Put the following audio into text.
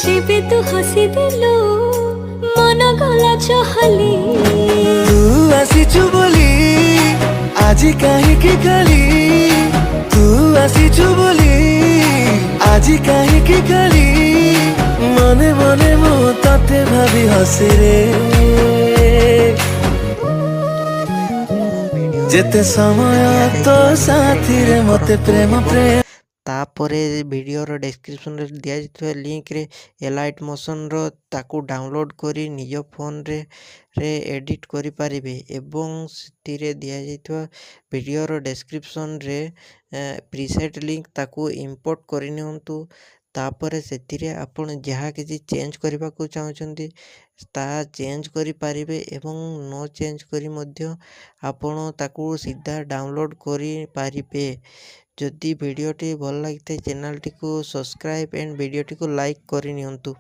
जेबे तू हसी दिलु मन गला चहली तू आसीचु बोली आजी काहींकी खाली तू आसीचु बोली आजी काहींकी खाली मने मने मु तते भाबी हसे रे जेते समय तो साथी रे मते प्रेम प्रेम तापर वीडियोर डिस्क्रिप्शन रे दिया जाइଥିବା लिंक रे एलाइट मोशन रो ताकू डाउनलोड करी निज फोन रे एडिट करि पारिबे एवं सेतिरे दिया जाइଥିବା वीडियोर डिस्क्रिप्शन रे प्रीसेट लिंक ताकू इंपोर्ट करि नियंतु तापर सेतिरे आपण जहाँ किसी चेंज करबा को चाहउछंती ता चेंज करि पारिबे एवं नो चेंज करी मध्य आपण ताकू सीधा डाउनलोड करि पारिबे। जदि वीडियोटी भल लगी चैनल टी को सब्सक्राइब एंड वीडियोटी को लाइक करि नियंतु।